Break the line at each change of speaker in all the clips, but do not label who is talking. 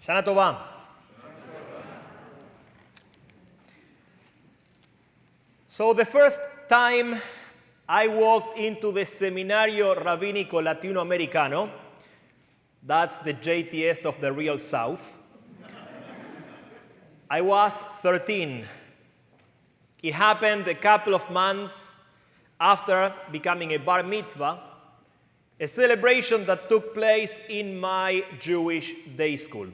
Shana Tova. So the first time I walked into the Seminario Rabínico Latinoamericano, that's the JTS of the real South, I was 13. It happened a couple of months after becoming a bar mitzvah, a celebration that took place in my Jewish day school.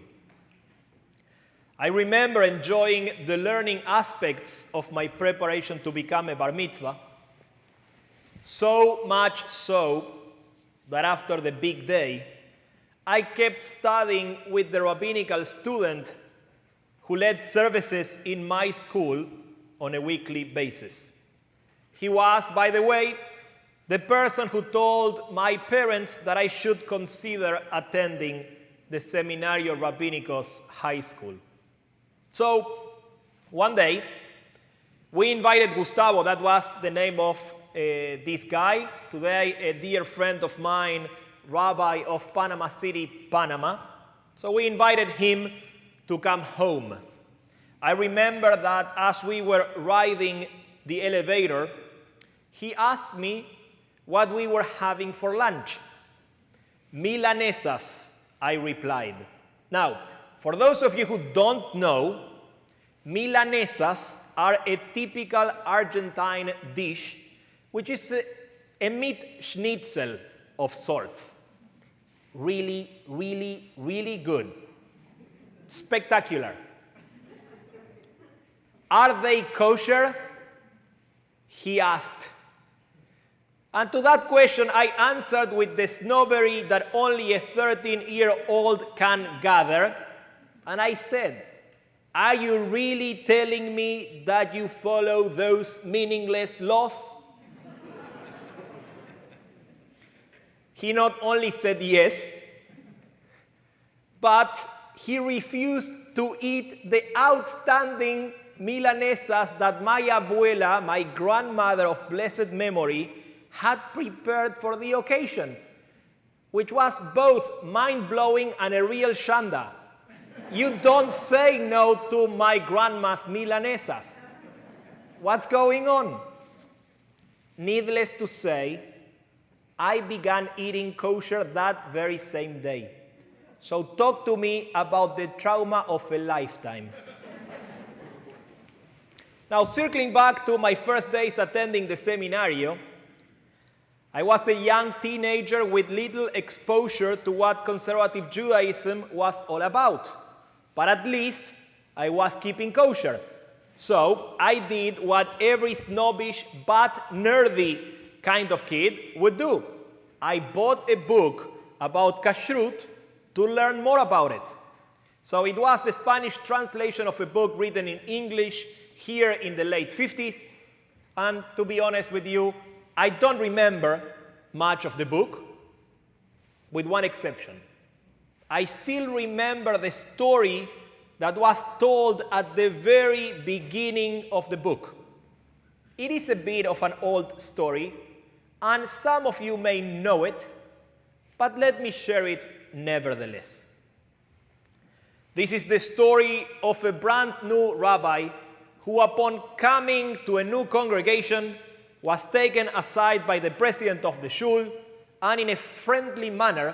I remember enjoying the learning aspects of my preparation to become a bar mitzvah, so much so that after the big day, I kept studying with the rabbinical student who led services in my school on a weekly basis. He was, by the way, the person who told my parents that I should consider attending the Seminario Rabínico's high school. So, one day, we invited Gustavo, that was the name of this guy, today a dear friend of mine, Rabbi of Panama City, Panama. So we invited him to come home. I remember that as we were riding the elevator, he asked me what we were having for lunch. Milanesas, I replied. Now, for those of you who don't know, milanesas are a typical Argentine dish, which is a meat schnitzel of sorts. Really, really, really good. Spectacular. Are they kosher? He asked. And to that question, I answered with the snobbery that only a 13-year-old can gather. And I said, are you really telling me that you follow those meaningless laws? He not only said yes, but he refused to eat the outstanding milanesas that my abuela, my grandmother of blessed memory, had prepared for the occasion, which was both mind-blowing and a real shanda. You don't say no to my grandma's milanesas. What's going on? Needless to say, I began eating kosher that very same day. So talk to me about the trauma of a lifetime. Now, circling back to my first days attending the seminario, I was a young teenager with little exposure to what conservative Judaism was all about. But at least I was keeping kosher. So I did what every snobbish but nerdy kind of kid would do. I bought a book about kashrut to learn more about it. So it was the Spanish translation of a book written in English here in the late 50s. And to be honest with you, I don't remember much of the book, with one exception. I still remember the story that was told at the very beginning of the book. It is a bit of an old story, and some of you may know it, but let me share it nevertheless. This is the story of a brand new rabbi who, upon coming to a new congregation, was taken aside by the president of the shul, and in a friendly manner,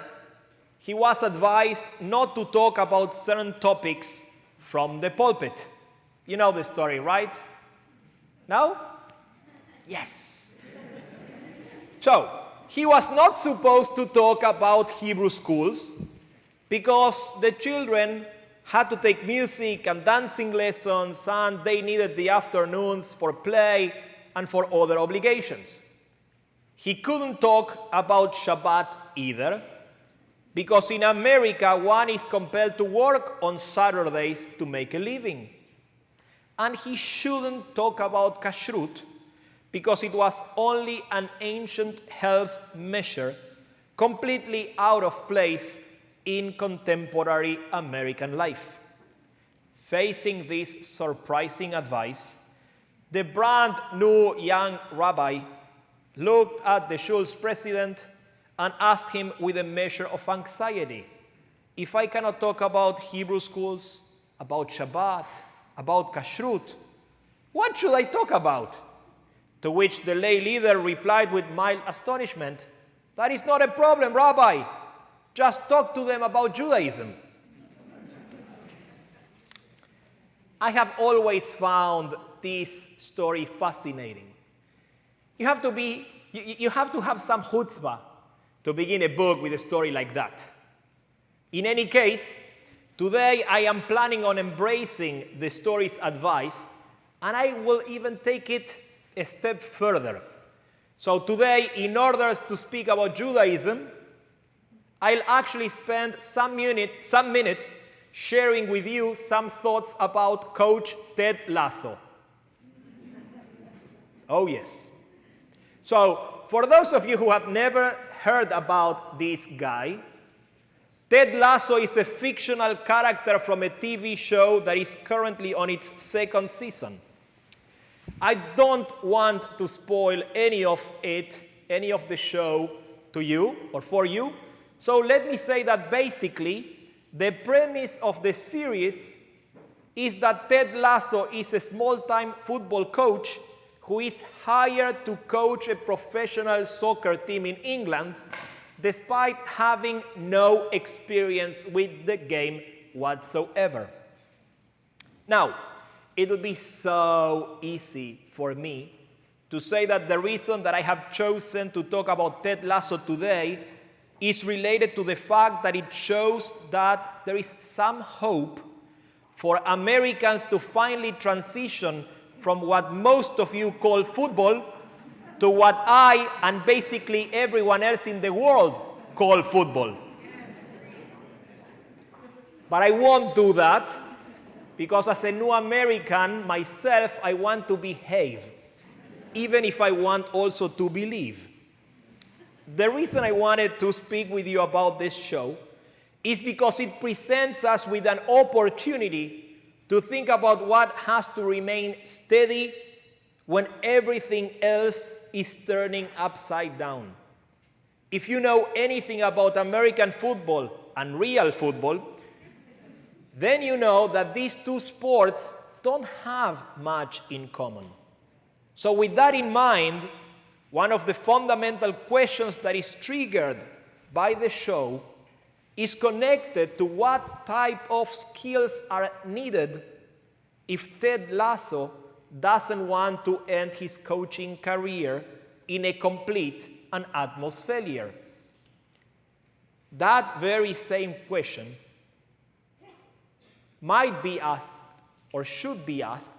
he was advised not to talk about certain topics from the pulpit. You know the story, right? No? Yes. So, he was not supposed to talk about Hebrew schools because the children had to take music and dancing lessons, and they needed the afternoons for play and for other obligations. He couldn't talk about Shabbat either, because in America, one is compelled to work on Saturdays to make a living. And he shouldn't talk about kashrut, because it was only an ancient health measure completely out of place in contemporary American life. Facing this surprising advice, the brand new young rabbi looked at the shul's president and asked him with a measure of anxiety, if I cannot talk about Hebrew schools, about Shabbat, about Kashrut, what should I talk about? To which the lay leader replied with mild astonishment, that is not a problem, Rabbi. Just talk to them about Judaism. I have always found this story fascinating. You have to have some chutzpah to begin a book with a story like that. In any case, today I am planning on embracing the story's advice, and I will even take it a step further. So today, in order to speak about Judaism, I'll actually spend some minutes sharing with you some thoughts about Coach Ted Lasso. Oh yes. So, for those of you who have never heard about this guy, Ted Lasso is a fictional character from a TV show that is currently on its second season. I don't want to spoil any of the show to you or for you. So let me say that basically, the premise of the series is that Ted Lasso is a small-time football coach who is hired to coach a professional soccer team in England, despite having no experience with the game whatsoever. Now, it would be so easy for me to say that the reason that I have chosen to talk about Ted Lasso today is related to the fact that it shows that there is some hope for Americans to finally transition from what most of you call football to what I and basically everyone else in the world call football. But I won't do that because as a new American myself, I want to behave, even if I want also to believe. The reason I wanted to speak with you about this show is because it presents us with an opportunity to think about what has to remain steady when everything else is turning upside down. If you know anything about American football and real football, then you know that these two sports don't have much in common. So with that in mind, one of the fundamental questions that is triggered by the show is connected to what type of skills are needed if Ted Lasso doesn't want to end his coaching career in a complete and utmost failure. That very same question might be asked, or should be asked,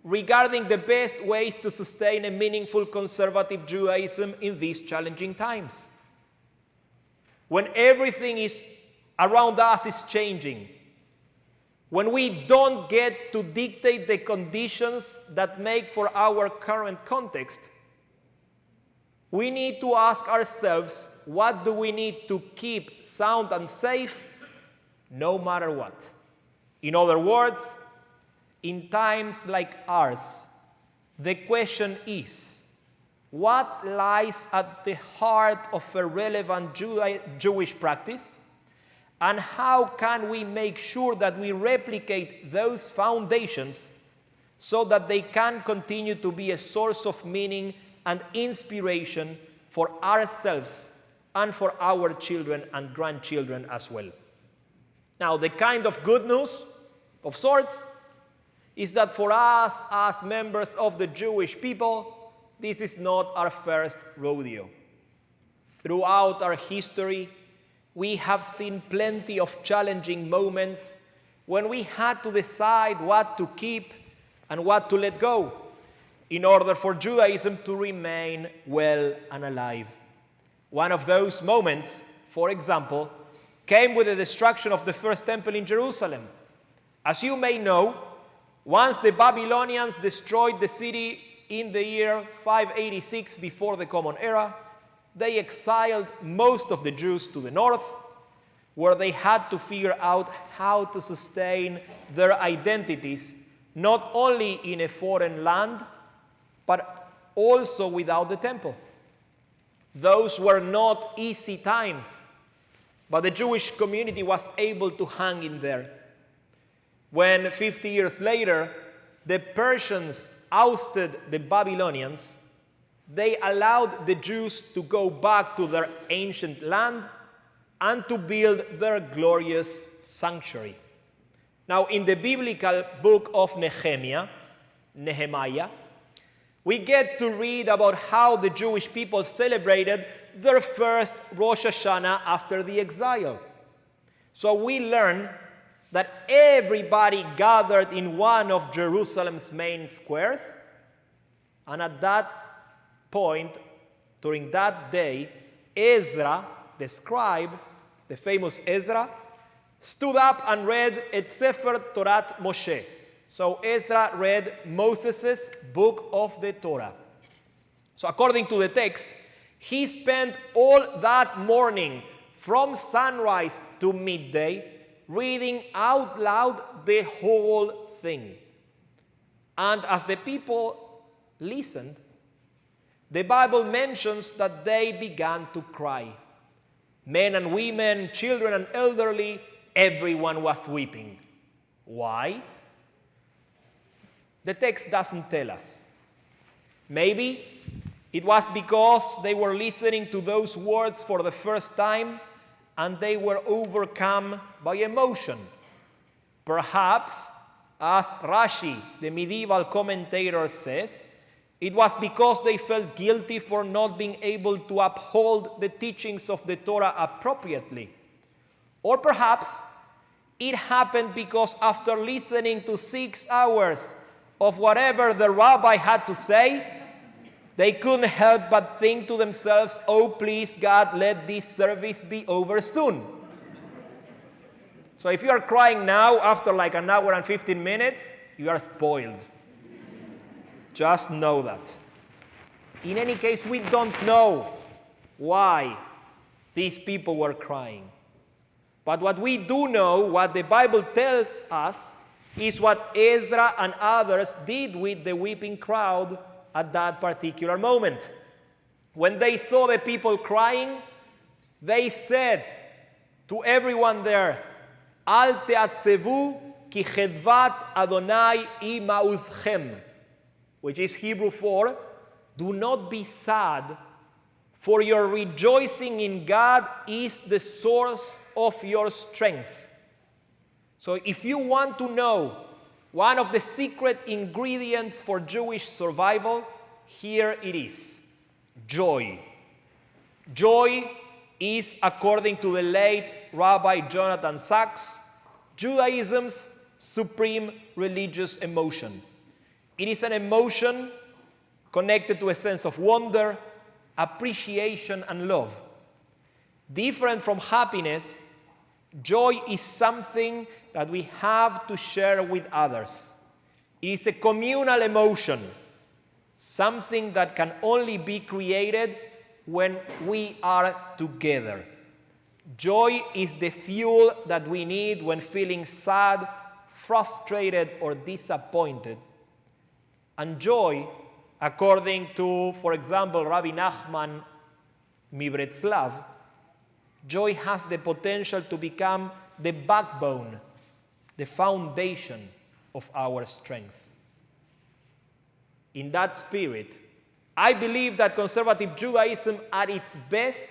regarding the best ways to sustain a meaningful conservative Judaism in these challenging times. When everything around us is changing, when we don't get to dictate the conditions that make for our current context, we need to ask ourselves, what do we need to keep sound and safe, no matter what? In other words, in times like ours, the question is, what lies at the heart of a relevant Jewish practice? And how can we make sure that we replicate those foundations so that they can continue to be a source of meaning and inspiration for ourselves and for our children and grandchildren as well? Now, the kind of good news, of sorts, is that for us as members of the Jewish people, this is not our first rodeo. Throughout our history, we have seen plenty of challenging moments when we had to decide what to keep and what to let go in order for Judaism to remain well and alive. One of those moments, for example, came with the destruction of the first temple in Jerusalem. As you may know, once the Babylonians destroyed the city in the year 586 before the Common Era, they exiled most of the Jews to the north, where they had to figure out how to sustain their identities, not only in a foreign land, but also without the temple. Those were not easy times. But the Jewish community was able to hang in there. When 50 years later, the Persians ousted the Babylonians, they allowed the Jews to go back to their ancient land and to build their glorious sanctuary. Now, in the biblical book of Nehemiah, we get to read about how the Jewish people celebrated their first Rosh Hashanah after the exile. So we learn that everybody gathered in one of Jerusalem's main squares, and at that point, during that day, Ezra, the scribe, the famous Ezra, stood up and read a Sefer Torat Moshe. So Ezra read Moses' book of the Torah. So according to the text, he spent all that morning from sunrise to midday reading out loud the whole thing. And as the people listened, the Bible mentions that they began to cry. Men and women, children and elderly, everyone was weeping. Why? The text doesn't tell us. Maybe it was because they were listening to those words for the first time and they were overcome by emotion. Perhaps, as Rashi, the medieval commentator, says, it was because they felt guilty for not being able to uphold the teachings of the Torah appropriately. Or perhaps it happened because after listening to 6 hours of whatever the rabbi had to say, they couldn't help but think to themselves, oh, please, God, let this service be over soon. So if you are crying now after like an hour and 15 minutes, you are spoiled. Just know that. In any case, we don't know why these people were crying. But what we do know, what the Bible tells us, is what Ezra and others did with the weeping crowd at that particular moment. When they saw the people crying, they said to everyone there, Al te'atzevu ki chedvat Adonai ima'uzchem, which is Hebrew for, do not be sad, for your rejoicing in God is the source of your strength. So if you want to know one of the secret ingredients for Jewish survival, here it is: joy. Joy is, according to the late Rabbi Jonathan Sachs, Judaism's supreme religious emotion. It is an emotion connected to a sense of wonder, appreciation, and love. Different from happiness, joy is something that we have to share with others. It is a communal emotion, something that can only be created when we are together. Joy is the fuel that we need when feeling sad, frustrated, or disappointed. And joy, according to, for example, Rabbi Nachman Mibretzlav, joy has the potential to become the backbone, the foundation of our strength. In that spirit, I believe that conservative Judaism at its best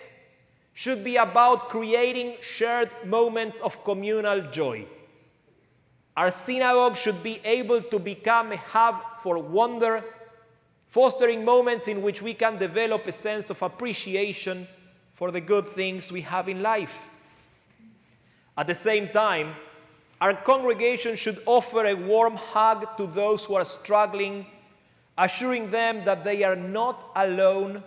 should be about creating shared moments of communal joy. Our synagogue should be able to become a hub for wonder, fostering moments in which we can develop a sense of appreciation for the good things we have in life. At the same time, our congregation should offer a warm hug to those who are struggling, assuring them that they are not alone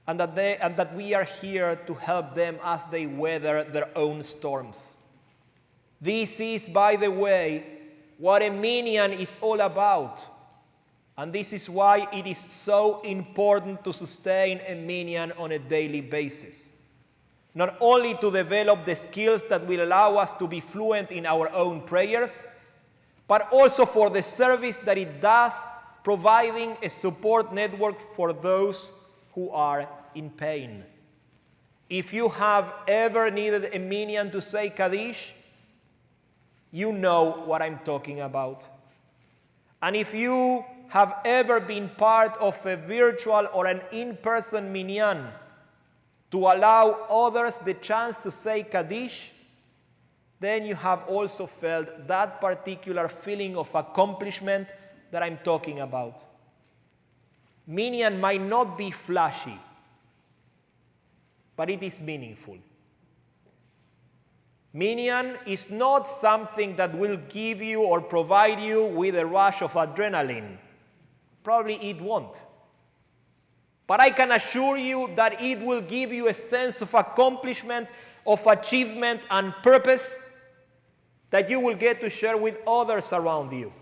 and that we are here to help them as they weather their own storms. This is, by the way, what a minyan is all about. And this is why it is so important to sustain a minyan on a daily basis. Not only to develop the skills that will allow us to be fluent in our own prayers, but also for the service that it does, providing a support network for those who are in pain. If you have ever needed a minyan to say Kaddish, you know what I'm talking about. And if you have ever been part of a virtual or an in-person minyan to allow others the chance to say Kaddish, then you have also felt that particular feeling of accomplishment that I'm talking about. Minyan might not be flashy, but it is meaningful. Minyan is not something that will give you or provide you with a rush of adrenaline. Probably it won't. But I can assure you that it will give you a sense of accomplishment, of achievement and purpose that you will get to share with others around you.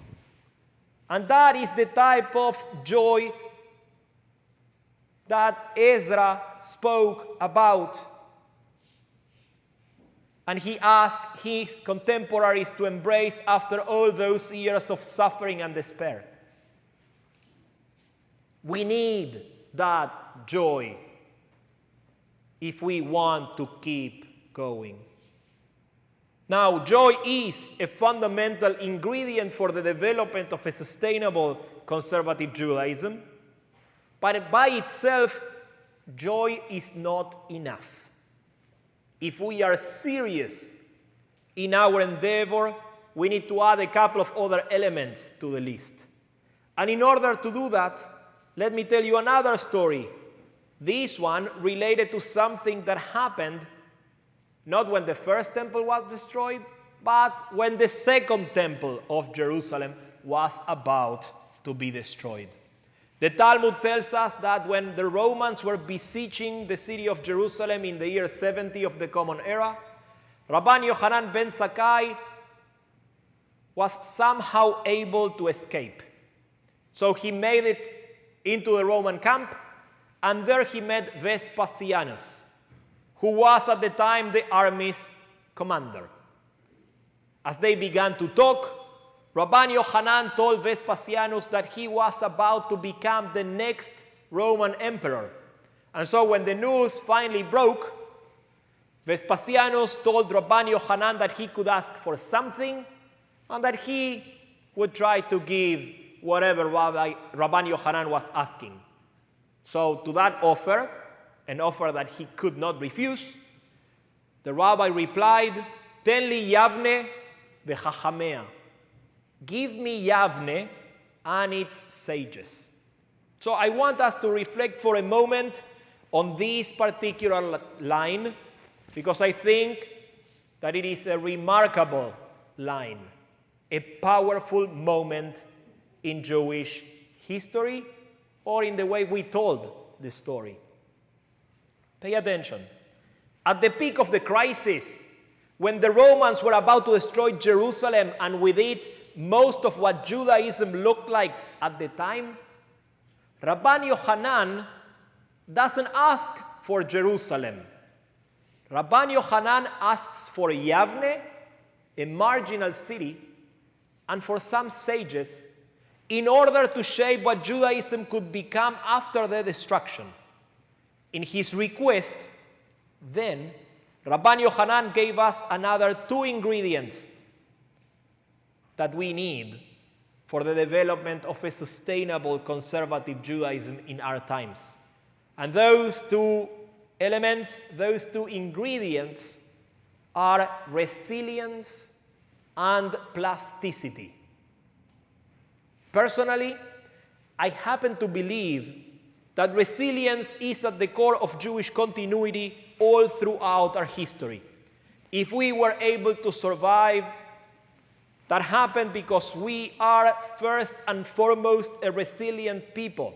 And that is the type of joy that Ezra spoke about. And he asked his contemporaries to embrace after all those years of suffering and despair. We need that joy if we want to keep going. Now, joy is a fundamental ingredient for the development of a sustainable conservative Judaism, but by itself, joy is not enough. If we are serious in our endeavor, we need to add a couple of other elements to the list. And in order to do that, let me tell you another story. This one related to something that happened not when the first temple was destroyed, but when the second temple of Jerusalem was about to be destroyed. The Talmud tells us that when the Romans were besieging the city of Jerusalem in the year 70 of the Common Era, Rabban Yochanan ben Zakkai was somehow able to escape. So he made it into the Roman camp, and there he met Vespasianus, who was at the time the army's commander. As they began to talk, Rabban Yochanan told Vespasianus that he was about to become the next Roman emperor. And so when the news finally broke, Vespasianus told Rabban Yochanan that he could ask for something and that he would try to give whatever Rabban Yochanan was asking. So to that offer, an offer that he could not refuse, the rabbi replied, "Ten li Yavne v'chachamea." Give me Yavne and its sages. So I want us to reflect for a moment on this particular line, because I think that it is a remarkable line, a powerful moment in Jewish history or in the way we told the story. Pay attention. At the peak of the crisis, when the Romans were about to destroy Jerusalem and with it most of what Judaism looked like at the time, Rabban Yochanan doesn't ask for Jerusalem. Rabban Yochanan asks for Yavne, a marginal city, and for some sages in order to shape what Judaism could become after the destruction. In his request, then, Rabban Yochanan gave us another two ingredients that we need for the development of a sustainable conservative Judaism in our times. And those two elements, those two ingredients are resilience and plasticity. Personally, I happen to believe that resilience is at the core of Jewish continuity all throughout our history. If we were able to survive, that happened because we are first and foremost a resilient people.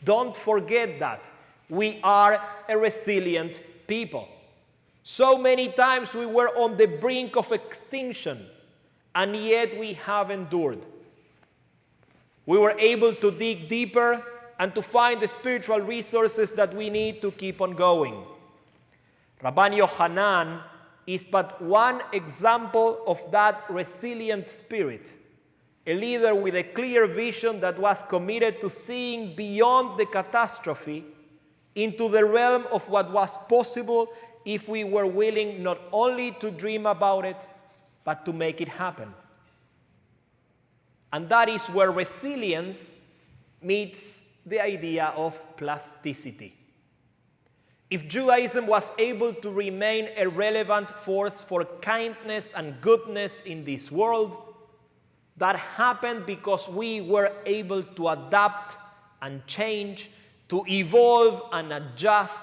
Don't forget that. We are a resilient people. So many times we were on the brink of extinction, and yet we have endured. We were able to dig deeper and to find the spiritual resources that we need to keep on going. Rabban Yochanan is but one example of that resilient spirit, a leader with a clear vision that was committed to seeing beyond the catastrophe into the realm of what was possible if we were willing not only to dream about it, but to make it happen. And that is where resilience meets the idea of plasticity. If Judaism was able to remain a relevant force for kindness and goodness in this world, that happened because we were able to adapt and change, to evolve and adjust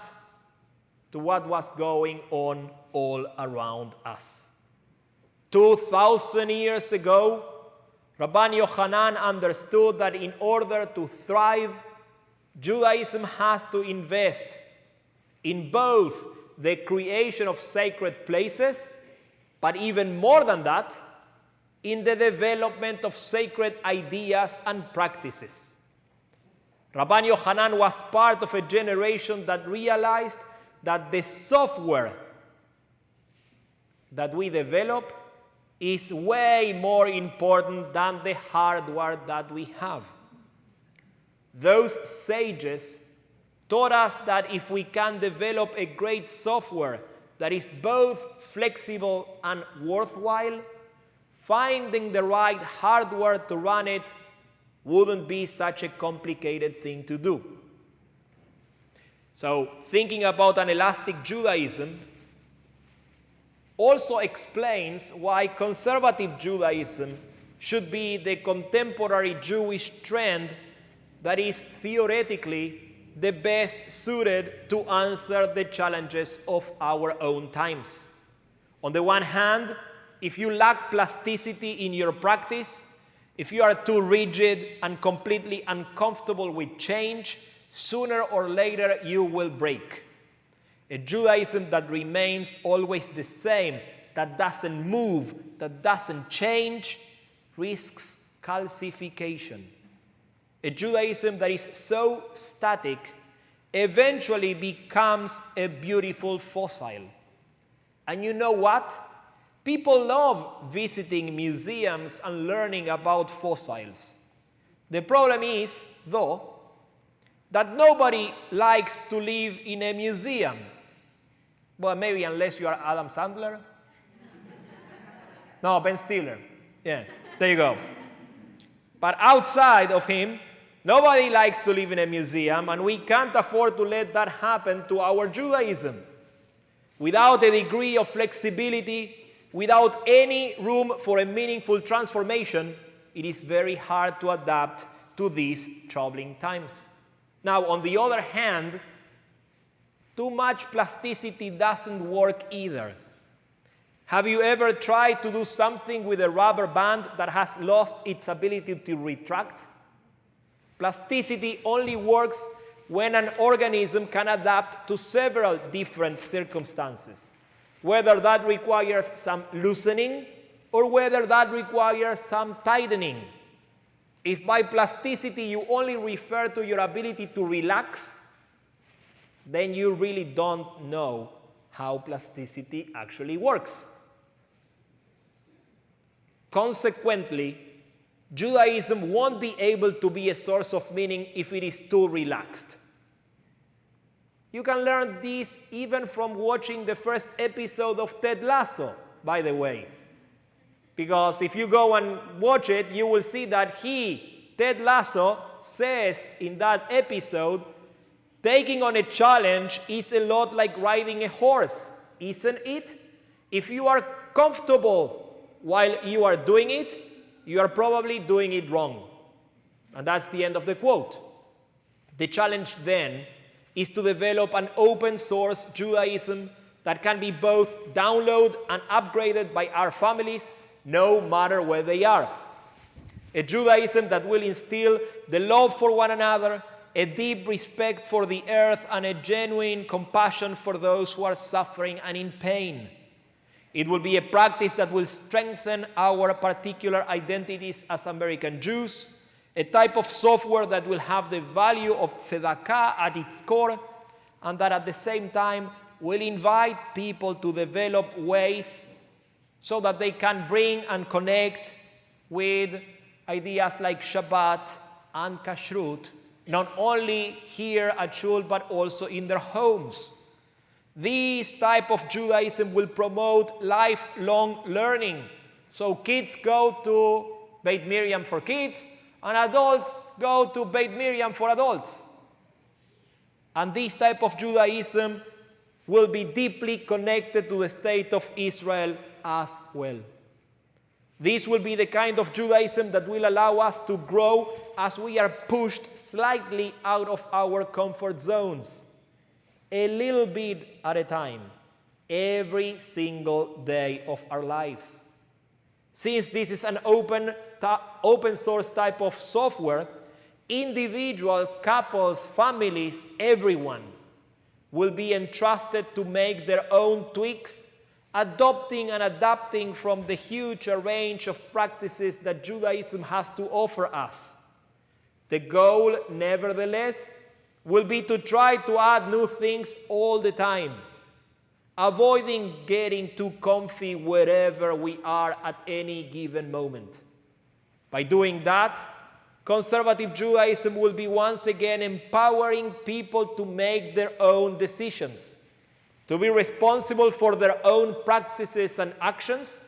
to what was going on all around us. 2,000 years ago, Rabbi Yochanan understood that in order to thrive, Judaism has to invest in both the creation of sacred places, but even more than that, in the development of sacred ideas and practices. Rabbi Yochanan was part of a generation that realized that the software that we develop is way more important than the hardware that we have. Those sages taught us that if we can develop a great software that is both flexible and worthwhile, finding the right hardware to run it wouldn't be such a complicated thing to do. So, thinking about an elastic Judaism also explains why conservative Judaism should be the contemporary Jewish trend that is theoretically the best suited to answer the challenges of our own times. On the one hand, if you lack plasticity in your practice, if you are too rigid and completely uncomfortable with change, sooner or later you will break. A Judaism that remains always the same, that doesn't move, that doesn't change, risks calcification. A Judaism that is so static eventually becomes a beautiful fossil. And you know what? People love visiting museums and learning about fossils. The problem is, though, that nobody likes to live in a museum. Well, maybe unless you are Adam Sandler. No, Ben Stiller. Yeah, there you go. But outside of him, nobody likes to live in a museum, and we can't afford to let that happen to our Judaism. Without a degree of flexibility, without any room for a meaningful transformation, it is very hard to adapt to these troubling times. Now, on the other hand, too much plasticity doesn't work either. Have you ever tried to do something with a rubber band that has lost its ability to retract? Plasticity only works when an organism can adapt to several different circumstances, whether that requires some loosening or whether that requires some tightening. If by plasticity you only refer to your ability to relax, then you really don't know how plasticity actually works. Consequently, Judaism won't be able to be a source of meaning if it is too relaxed. You can learn this even from watching the first episode of Ted Lasso, by the way. Because if you go and watch it, you will see that Ted Lasso, says in that episode, taking on a challenge is a lot like riding a horse, isn't it? If you are comfortable while you are doing it, you are probably doing it wrong. And that's the end of the quote. The challenge then is to develop an open source Judaism that can be both downloaded and upgraded by our families, no matter where they are. A Judaism that will instill the love for one another, a deep respect for the earth, and a genuine compassion for those who are suffering and in pain. It will be a practice that will strengthen our particular identities as American Jews, a type of software that will have the value of tzedakah at its core, and that at the same time will invite people to develop ways so that they can bring and connect with ideas like Shabbat and Kashrut not only here at Shul, but also in their homes. This type of Judaism will promote lifelong learning. So kids go to Beit Miriam for kids, and adults go to Beit Miriam for adults. And this type of Judaism will be deeply connected to the state of Israel as well. This will be the kind of Judaism that will allow us to grow as we are pushed slightly out of our comfort zones, a little bit at a time, every single day of our lives. Since this is an open source type of software, individuals, couples, families, everyone will be entrusted to make their own tweaks, adopting and adapting from the huge range of practices that Judaism has to offer us. The goal, nevertheless, will be to try to add new things all the time, avoiding getting too comfy wherever we are at any given moment. By doing that, conservative Judaism will be once again empowering people to make their own decisions, to be responsible for their own practices and actions,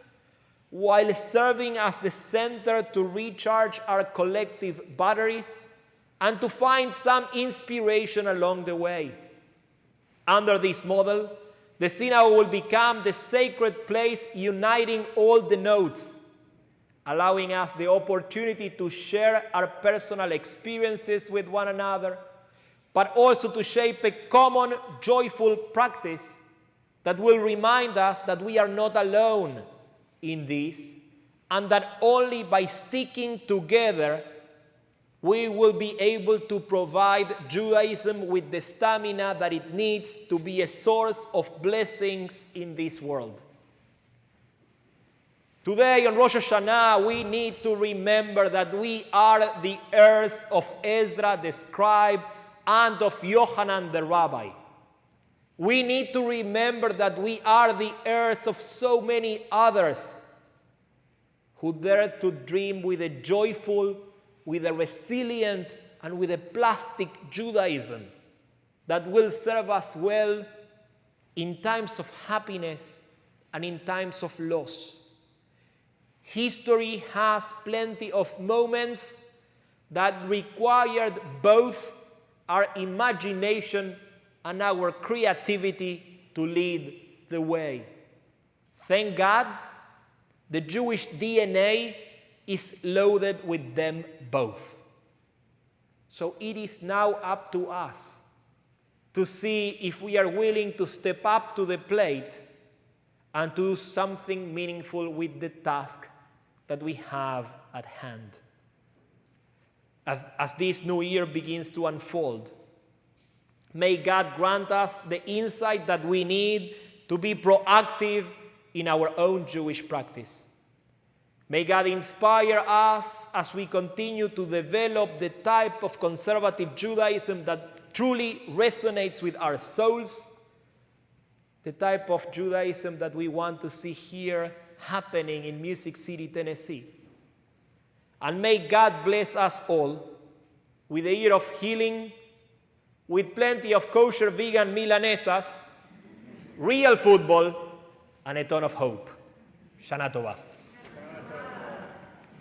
while serving as the center to recharge our collective batteries and to find some inspiration along the way. Under this model, the synagogue will become the sacred place uniting all the nodes, allowing us the opportunity to share our personal experiences with one another, but also to shape a common, joyful practice that will remind us that we are not alone in this, and that only by sticking together we will be able to provide Judaism with the stamina that it needs to be a source of blessings in this world. Today on Rosh Hashanah, we need to remember that we are the heirs of Ezra the scribe and of Yohanan the rabbi. We need to remember that we are the heirs of so many others who dare to dream with a joyful, with a resilient, and with a plastic Judaism that will serve us well in times of happiness and in times of loss. History has plenty of moments that required both our imagination and our creativity to lead the way. Thank God, the Jewish DNA is loaded with them both. So it is now up to us to see if we are willing to step up to the plate and to do something meaningful with the task that we have at hand. As this new year begins to unfold, may God grant us the insight that we need to be proactive in our own Jewish practice. May God inspire us as we continue to develop the type of conservative Judaism that truly resonates with our souls, the type of Judaism that we want to see here happening in Music City, Tennessee. And may God bless us all with a year of healing, with plenty of kosher vegan milanesas, real football, and a ton of hope. Shana Tova.